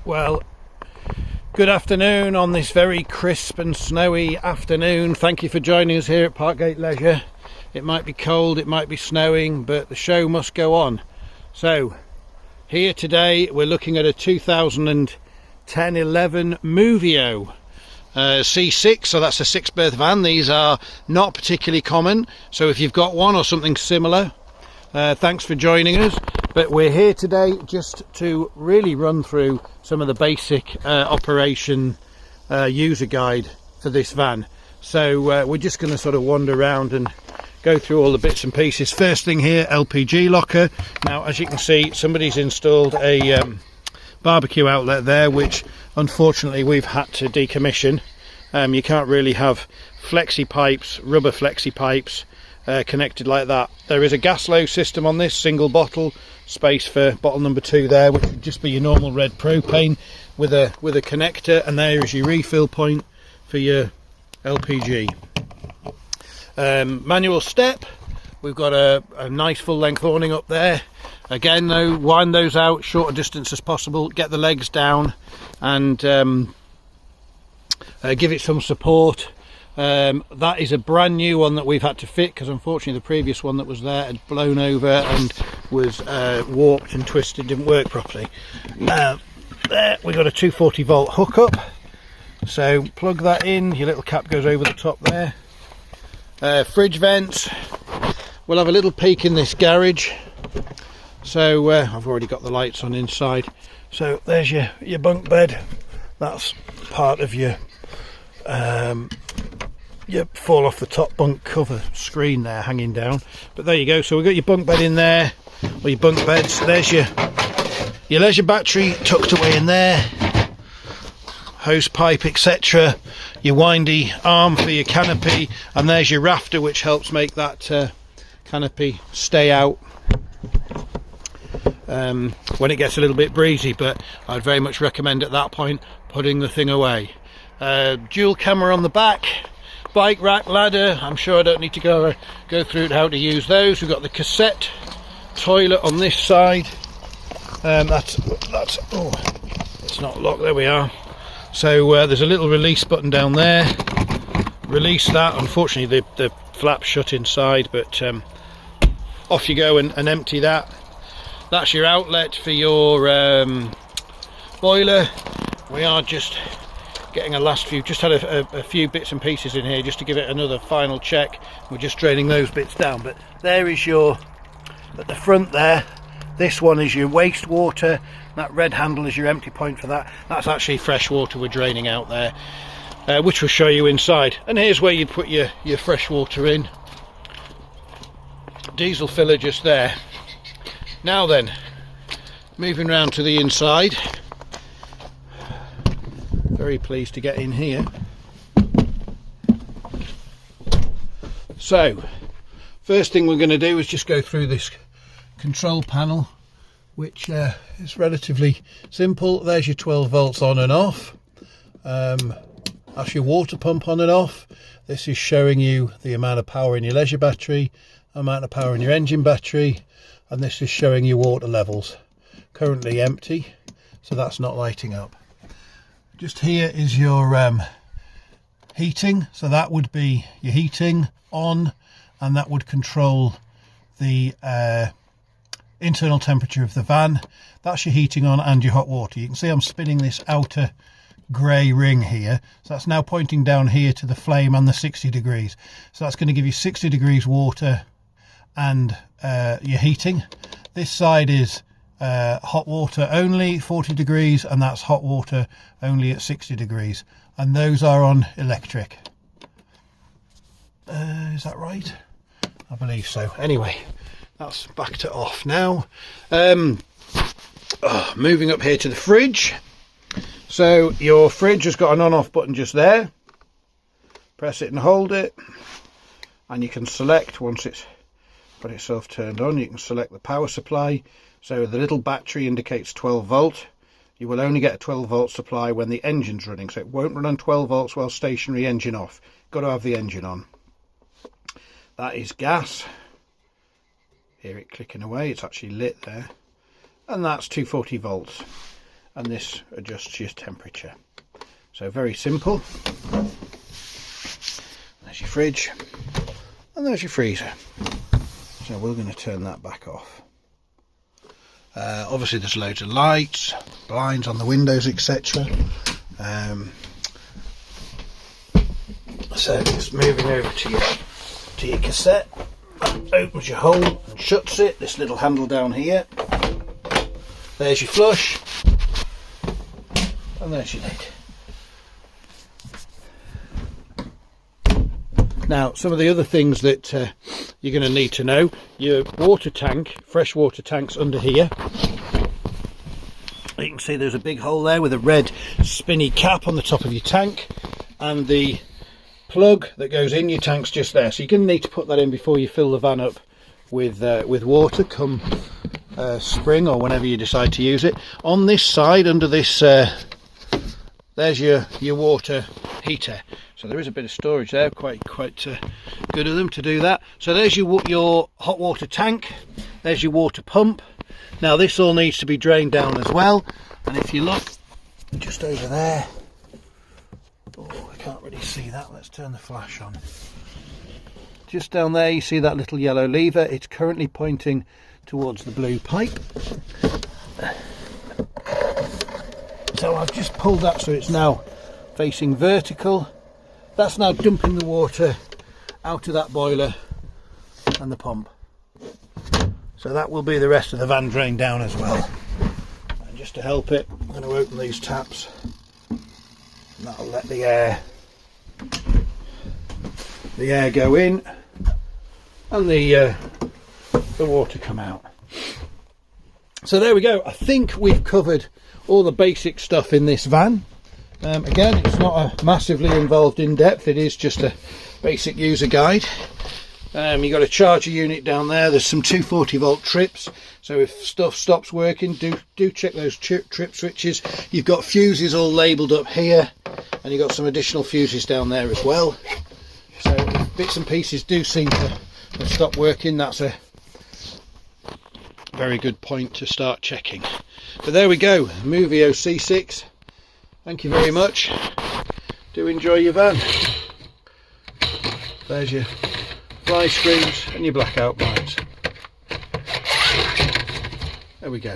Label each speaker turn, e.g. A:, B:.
A: Well, good afternoon on this very crisp and snowy afternoon. Thank you for joining us here at Parkgate Leisure. It might be cold, it might be snowing, but the show must go on. So, here today we're looking at a 2010-11 Mooveo C6, so that's a 6-berth van. These are not particularly common, so if you've got one or something similar, thanks for joining us. But we're here today just to really run through some of the basic operation user guide for this van. So we're just going to sort of wander around and go through all the bits and pieces. First thing here, LPG Locker. Now, as you can see, somebody's installed a barbecue outlet there, which unfortunately we've had to decommission. You can't really have flexi pipes, rubber flexi pipes connected like that. There is a gas low system on this, single bottle, space for bottle number 2 there, which would just be your normal red propane with a connector, and there is your refill point for your LPG. Manual step. We've got a nice full length awning up there. Again though, wind those out short a distance as possible, get the legs down and give it some support. That is a brand new one that we've had to fit because unfortunately the previous one that was there had blown over and was warped and twisted, didn't work properly. There we've got a 240 volt hookup, so plug that in, your little cap goes over the top there. Fridge vents. We'll have a little peek in this garage. So I've already got the lights on inside. So there's your bunk bed. That's part of your fall off the top bunk cover screen there hanging down. But there you go. So we've got your bunk bed in there, or your bunk beds. There's your leisure battery tucked away in there, hose pipe, etc. Your windy arm for your canopy, and there's your rafter, which helps make that canopy stay out when it gets a little bit breezy. But I'd very much recommend at that point putting the thing away. Dual camera on the back, bike rack, ladder. I'm sure I don't need to go through how to use those. We've got the cassette toilet on this side. That's oh, it's not locked. There we are. So there's a little release button down there. Release that. Unfortunately the flap's shut inside, but off you go and empty that. That's your outlet for your boiler. We are just getting a last few, just had a few bits and pieces in here just to give it another final check. We're just draining those bits down, but there is your, at the front there, this one is your wastewater. That red handle is your empty point for that. That's actually fresh water we're draining out there, which will show you inside. And here's where you'd put your fresh water in. Diesel filler just there. Now then, moving round to the inside. Very pleased to get in here. So, first thing we're going to do is just go through this control panel, which is relatively simple. There's your 12 volts on and off. That's your water pump on and off. This is showing you the amount of power in your leisure battery, amount of power in your engine battery, and this is showing you water levels. Currently empty, so that's not lighting up. Just here is your heating, so that would be your heating on, and that would control the internal temperature of the van. That's your heating on and your hot water. You can see I'm spinning this outer grey ring here, so that's now pointing down here to the flame and the 60 degrees. So that's going to give you 60 degrees water and your heating. This side is hot water only, 40 degrees, and that's hot water only at 60 degrees, and those are on electric. Is that right? I believe so. Anyway, that's back to off now. Moving up here to the fridge. So your fridge has got an on-off button just there. Press it and hold it, and you can select, once it's got itself turned on, you can select the power supply. So the little battery indicates 12 volt. You will only get a 12 volt supply when the engine's running, so it won't run on 12 volts while stationary, engine off. Got to have the engine on. That is gas. Hear it clicking away, it's actually lit there. And that's 240 volts. and this adjusts your temperature. So very simple. There's your fridge, and there's your freezer. So we're going to turn that back off. Obviously there's loads of lights, blinds on the windows, etc. So just moving over to your cassette, that opens your hole and shuts it. This little handle down here. There's your flush, and there's your lid. Now, some of the other things that you're going to need to know: your water tank, fresh water tank's under here. You can see there's a big hole there with a red spinny cap on the top of your tank, and the plug that goes in your tank's just there. So you're going to need to put that in before you fill the van up with water come spring or whenever you decide to use it. On this side, under this, there's your water heater. So there is a bit of storage there, quite good of them to do that. So there's your hot water tank, there's your water pump. Now this all needs to be drained down as well, and if you look just over there, oh, I can't really see that, let's turn the flash on. Just down there you see that little yellow lever, it's currently pointing towards the blue pipe. So I've just pulled that so it's now facing vertical. That's now dumping the water out of that boiler and the pump. So that will be the rest of the van drained down as well. And just to help it, I'm going to open these taps. And that'll let the air go in and the water come out. So there we go. I think we've covered all the basic stuff in this van. Again, it's not a massively involved in depth, it is just a basic user guide. You've got a charger unit down there, there's some 240 volt trips, so if stuff stops working, do check those trip switches. You've got fuses all labelled up here, and you've got some additional fuses down there as well. So if bits and pieces do seem to stop working, that's a very good point to start checking. But there we go, Mooveo C6. Thank you very much. Do enjoy your van. There's your fly screens and your blackout blinds. There we go.